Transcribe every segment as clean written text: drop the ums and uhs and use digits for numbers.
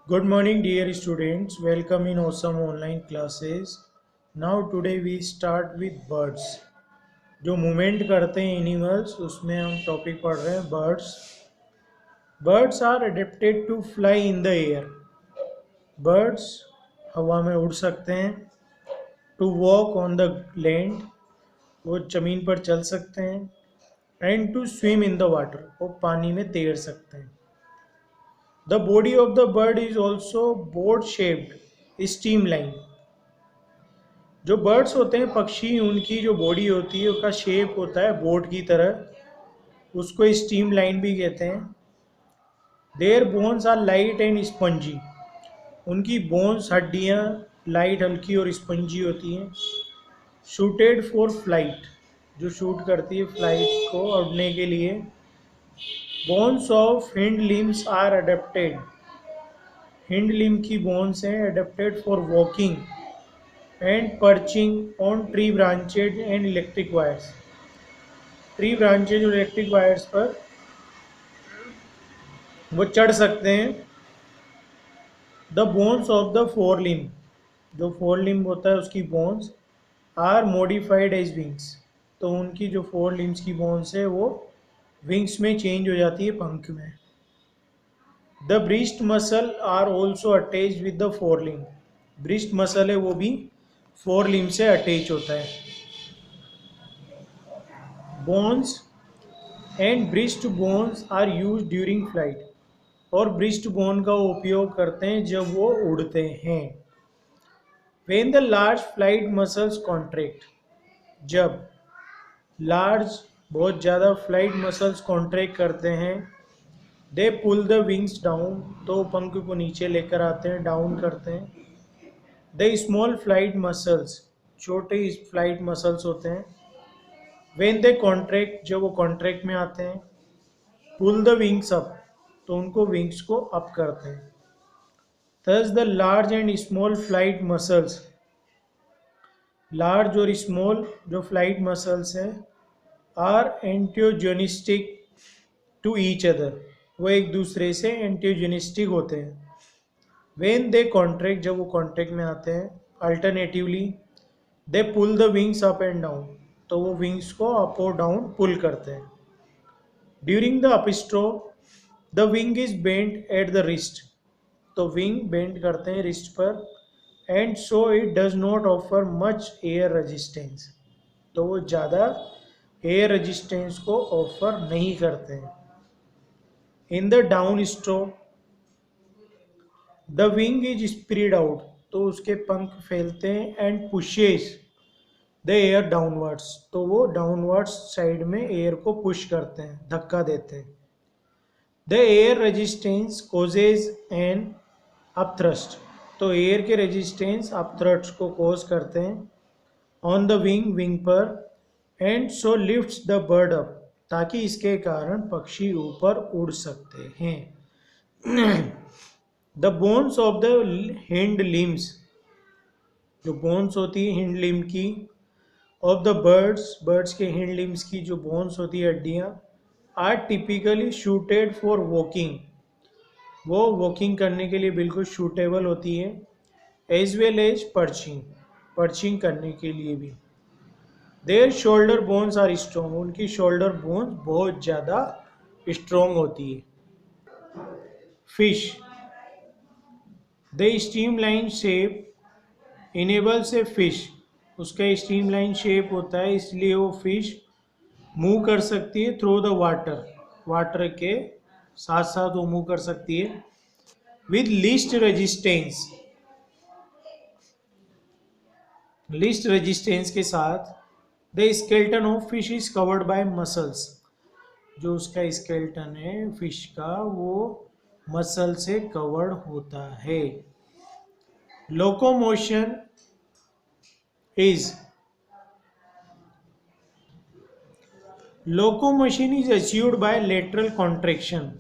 Good morning, dear students. Welcome in awesome online classes. Now today we start with birds. जो movement करते हैं animals उसमें हम topic पढ़ रहे हैं birds. Birds are adapted to fly in the air. Birds हवा में उड़ सकते हैं. To walk on the land, वो ज़मीन पर चल सकते हैं. And to swim in the water, वो पानी में तैर सकते हैं. The body of the bird is also boat shaped streamline. जो बर्ड्स होते हैं पक्षी, उनकी जो बॉडी होती है उसका शेप होता है बोट की तरह. उसको स्टीम लाइन भी कहते हैं. Their bones are light and spongy. उनकी बोन्स हड्डियाँ लाइट, हल्की और स्पंजी होती हैं. शूटेड फॉर फ्लाइट, जो शूट करती है फ्लाइट को, उड़ने के लिए. Bones of hind limbs are adapted. Hind limb की बोन्स हैं adapted for walking and perching on tree branches and electric wires. Tree branches और इलेक्ट्रिक वायर्स पर वो चढ़ सकते हैं. The bones of the four limb, जो फोर लिम होता है उसकी bones are modified as wings. तो उनकी जो फोर लिम्स की बोन्स है वो विंग्स में चेंज हो जाती है, पंख में. The breast muscle are also attach with the four Liam. Breast muscle है वो भी फोर लिम से अटैच होता है. Bones and breast bones are use during flight. और ब्रिस्ट बोन का उपयोग करते हैं जब वो उड़ते हैं. When the large flight muscles contract, जब लार्ज बहुत ज़्यादा फ्लाइट मसल्स कॉन्ट्रैक्ट करते हैं. They pull the wings down, तो पंख को नीचे लेकर आते हैं, डाउन करते हैं. द स्मॉल फ्लाइट मसल्स, छोटे फ्लाइट मसल्स होते हैं. व्हेन दे कॉन्ट्रैक्ट, जब वो कॉन्ट्रैक्ट में आते हैं. पुल द विंग्स अप, तो उनको विंग्स को अप करते हैं. Thus the large and small flight muscles, large और स्मॉल जो फ्लाइट मसल्स हैं, आर एंटियोजेनिस्टिक टू ईच अदर. वो एक दूसरे से एंटियोजेनिस्टिक होते हैं. व्हेन दे कॉन्ट्रैक्ट, जब वो कॉन्ट्रैक्ट में आते हैं. Alternatively they pull the wings up and down, तो वो विंग्स को अप और डाउन पुल करते हैं. During the upstroke the wing is bent at the wrist, तो विंग बेंट करते हैं रिस्ट पर. And so it does not offer much air resistance, तो वो ज़्यादा एयर रेजिस्टेंस को ऑफर नहीं करते हैं. In the downstroke the wing is spread out, तो उसके पंख फैलते हैं. And pushes the air downwards, तो वो डाउनवर्ड्स साइड में एयर को पुश करते हैं, धक्का देते हैं. The air resistance causes an upthrust, तो एयर के रेजिस्टेंस अपथ्रस्ट को कोज करते हैं. ऑन द विंग, विंग पर. And so lifts the bird up, ताकि इसके कारण पक्षी ऊपर उड़ सकते हैं. The bones of the hind limbs, जो बोन्स होती है हिंड लिम की, ऑफ द बर्ड्स, बर्ड्स के हिंड लिम्स की जो बोन्स होती है, हड्डियाँ, are typically suited for walking, वो वॉकिंग करने के लिए बिल्कुल शूटेबल होती है. As well as perching, perching करने के लिए भी. Their shoulder bones are strong, उनकी शोल्डर बोन्स बहुत ज़्यादा स्ट्रॉन्ग होती है. Fish, the streamline shape enables a fish, उसका स्ट्रीमलाइन शेप होता है इसलिए वो फिश मूव कर सकती है थ्रू द वाटर, वाटर के साथ साथ वो मूव कर सकती है. With least resistance, least resistance के साथ. The skeleton of fish is covered by muscles, जो उसका स्केल्टन है फिश का वो मसल से कवर्ड होता है. Locomotion is, locomotion is achieved by lateral contraction.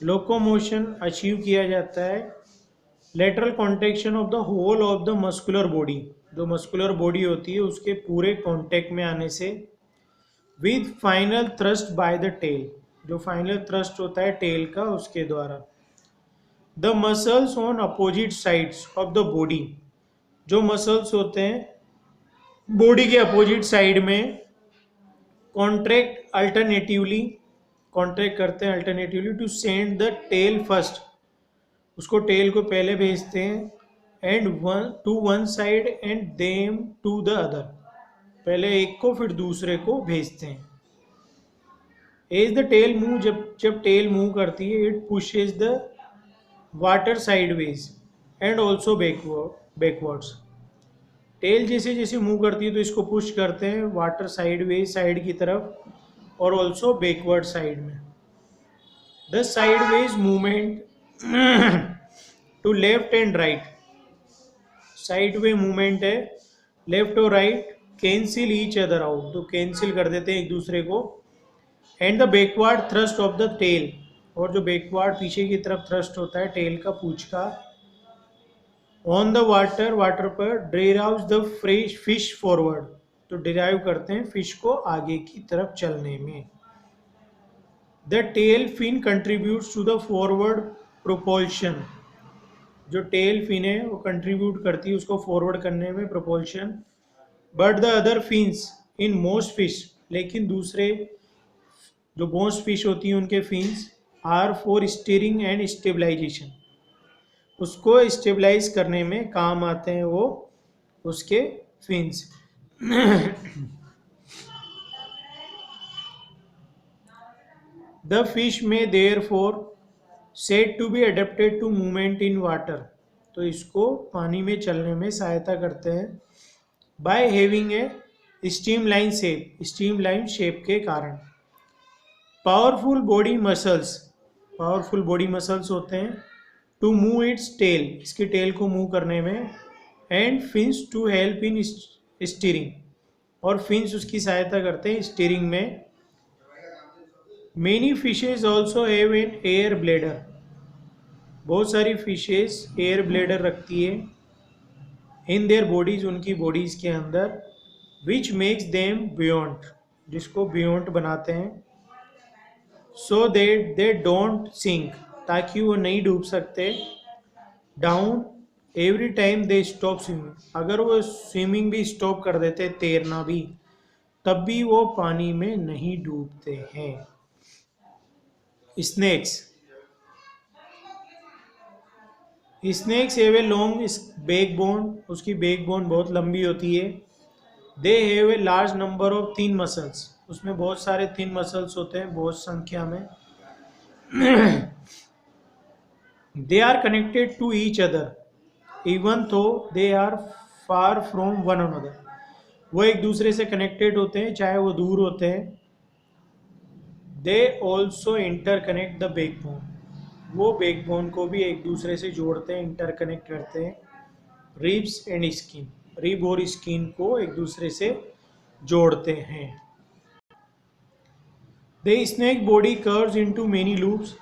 Locomotion achieve किया जाता है lateral contraction of the whole of the muscular body, जो मस्कुलर बॉडी होती है उसके पूरे कॉन्टैक्ट में आने से. With final thrust by the tail, जो फाइनल थ्रस्ट होता है टेल का उसके द्वारा. The muscles on opposite sides of the body, जो मसल्स होते हैं बॉडी के अपोजिट साइड में कॉन्ट्रैक्ट करते हैं alternatively to send the tail first, उसको टेल को पहले भेजते हैं and to one side and them to the other, पहले एक को फिर दूसरे को भेजते हैं। एज द टेल मूव, जब टेल मूव करती है, it pushes the water sideways and also backwards, tail जैसे जैसे मूव करती है तो इसको पुश करते हैं वाटर साइडवेज साइड की तरफ और ऑल्सो बैकवर्ड साइड में। The sideways movement to left and right, sideway movement है लेफ्ट और right, cancel each other out, तो कैंसिल कर देते हैं एक दूसरे को। And the backward thrust of the tail, और जो बैकवर्ड पीछे की तरफ थ्रस्ट होता है टेल का, पूंछ का, ऑन द वाटर पर ड्राइव्स द फिश फॉरवर्ड, तो डिराइव करते हैं फिश को आगे की तरफ चलने में। The tail fin contributes to the forward propulsion, जो टेल फिन है वो कंट्रीब्यूट करती है उसको फॉरवर्ड करने में, propulsion. But the other fins in most fish, लेकिन दूसरे जो मोस्ट फिश होती हैं उनके fins are for steering and stabilisation, उसको स्टेबलाइज करने में काम आते हैं वो उसके फिन्स। द फिश में therefore said to be adapted to movement in water, तो इसको पानी में चलने में सहायता करते हैं by having a streamline shape के कारण। पावरफुल बॉडी मसल्स होते हैं टू मूव इट्स टेल, इसकी टेल को मूव करने में, and fins to help in steering, और फिन्स उसकी सहायता करते हैं स्टीयरिंग में। Many fishes also have an air bladder, बहुत सारी फिशेज एयर ब्लैडर रखती है इन देयर बॉडीज, उनकी बॉडीज के अंदर, विच मेक्स देम बियॉन्ड, जिसको बियॉन्ड बनाते हैं, so that they don't sink, ताकि वो नहीं डूब सकते, down every time they stop swimming, अगर वो स्विमिंग भी स्टॉप कर देते, तैरना भी, तब भी वो पानी में नहीं डूबते हैं। Snakes have a long backbone, उसकी बैकबोन बहुत लंबी होती है। They have a large number of thin muscles, उसमें बहुत सारे थिन मसल्स होते हैं, बहुत संख्या में। They are connected to each other even though they are far from one another, वो एक दूसरे से कनेक्टेड होते हैं चाहे वो दूर होते हैं। They also interconnect the backbone, वो बैकबोन को भी एक दूसरे से जोड़ते हैं, इंटरकनेक्ट करते हैं। रिब्स एंड स्किन, रिब और स्किन को एक दूसरे से जोड़ते हैं। The snake body curves into many loops,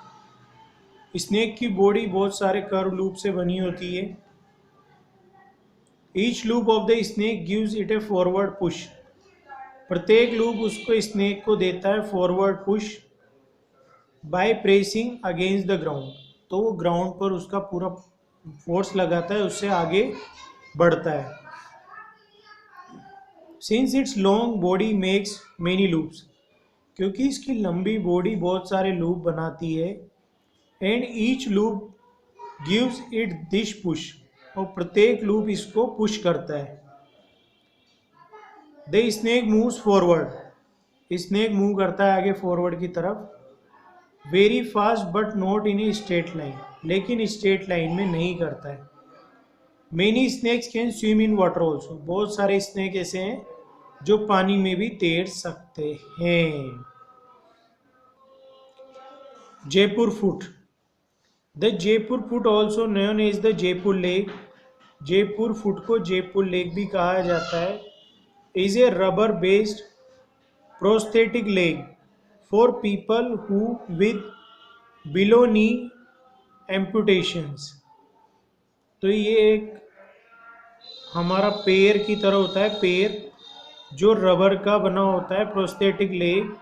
snake की बॉडी बहुत सारे कर्व लूप से बनी होती है। Each loop of the snake gives it A forward push, प्रत्येक लूप उसको स्नेक को देता है forward push. By pressing against the ground, तो वो ग्राउंड पर उसका पूरा फोर्स लगाता है, उससे आगे बढ़ता है। Since its long body makes many loops, क्योंकि इसकी लंबी बॉडी बहुत सारे लूप बनाती है। And each loop gives it this push, और प्रत्येक लूप इसको पुश करता है। The snake moves forward, snake move करता है आगे फॉरवर्ड की तरफ। Very fast but not in a straight line, लेकिन स्ट्रेट लाइन में नहीं करता है। Many snakes can swim in water also, बहुत सारे स्नेक ऐसे हैं जो पानी में भी तैर सकते हैं। Jaipur foot, the Jaipur foot also known as the Jaipur leg, Jaipur foot को जयपुर लेग भी कहा जाता है। Is a rubber based prosthetic leg for people who with below knee amputations, तो ये एक हमारा पैर की तरह होता है, पैर जो रबर का बना होता है, प्रोस्थेटिक लेग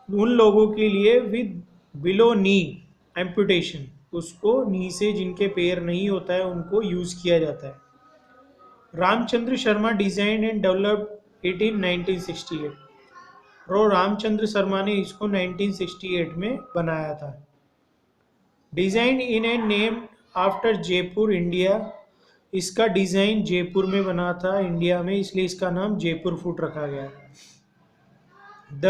उन लोगों के लिए विद बिलो नी एम्पुटेशन, उसको नी से जिनके पैर नहीं होता है उनको यूज़ किया जाता है। Ramchandra Sharma design and developed it in 1968। और रामचंद्र शर्मा ने इसको 1968 में बनाया था। Design in and name after Jaipur India. इसका डिजाइन जयपुर में बना था इंडिया में, इसलिए इसका नाम जयपुर फूट रखा गया। The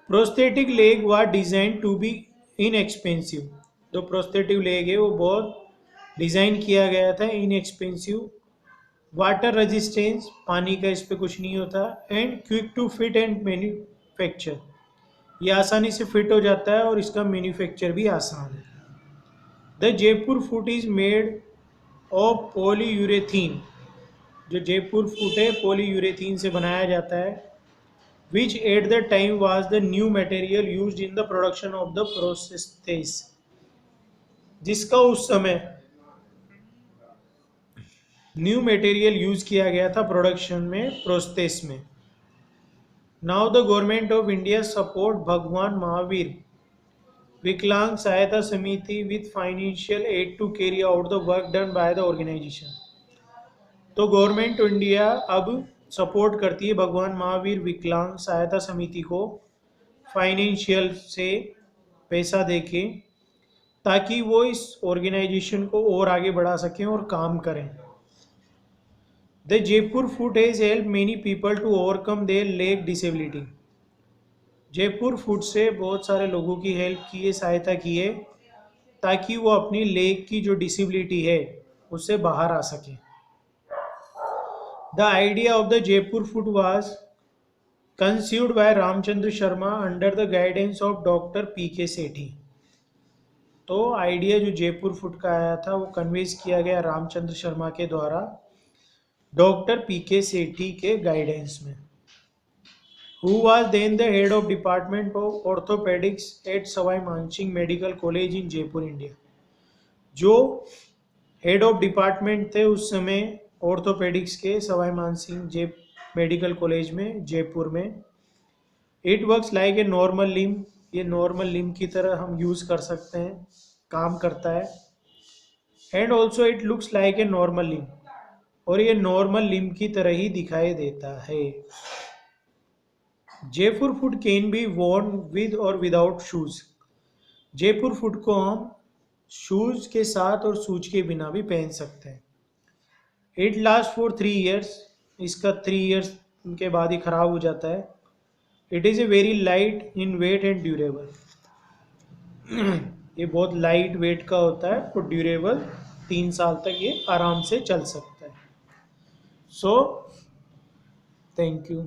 prosthetic leg was design to be inexpensive. जो प्रोस्थेटिक लेग है वो बहुत डिजाइन किया गया था इनएक्सपेंसिव, वाटर रेजिस्टेंस, पानी का इस पे कुछ नहीं होता, and quick to fit and manufacture, ये आसानी से फिट हो जाता है और इसका मैन्युफैक्चर भी आसान है। The Jaipur foot is made of polyurethane. जो जयपुर फूट है पॉलीयूरेथीन से बनाया जाता है। Which at the time was the new material used in the production of the prosthesis. जिसका उस समय न्यू मटेरियल यूज किया गया था प्रोडक्शन में, प्रोस्थेस में। Now the government of India support Bhagwan Mahavir Viklang Sahayata Samiti with financial aid to carry out the work done by the organisation. तो government of India अब सपोर्ट करती है भगवान महावीर विकलांग सहायता समिति को फाइनेंशियल से पैसा देके, ताकि वो इस ऑर्गेनाइजेशन को और आगे बढ़ा सकें और काम करें। The Jaipur foot has help many people to overcome their leg disability. Jaipur foot से बहुत सारे लोगों की हेल्प की है, सहायता की है, ताकि वो अपनी लेग की जो डिसेबिलिटी है उससे बाहर आ सके। The idea of the Jaipur foot was conceived by Ramchandra Sharma under the guidance of doctor P K. Sethi. तो आइडिया जो जयपुर फूट का आया था वो कन्वेंस किया गया रामचंद्र शर्मा के द्वारा डॉक्टर पी.के. सेठी के गाइडेंस में। Who was then the head of department of orthopedics at Sawai Mansingh medical college in Jaipur India. जो हेड ऑफ डिपार्टमेंट थे उस समय ऑर्थोपेडिक्स के सवाई मानसिंह मेडिकल कॉलेज में जयपुर में। It works like a normal limb. ये नॉर्मल लिम्ब की तरह हम यूज कर सकते हैं, काम करता है। And also it looks like a normal limb, और ये नॉर्मल लिम्ब की तरह ही दिखाई देता है। जयपुर फूट कैन बी वॉर्न विद और विदाउट शूज। जयपुर फूट को हम शूज के साथ और शूज के बिना भी पहन सकते हैं। It last for 3 years। इसका 3 years के बाद ही खराब हो जाता है। It is a very light in weight and durable. ये बहुत लाइट वेट का होता है और ड्यूरेबल, 3 साल तक ये आराम से चल सकता है। So thank you.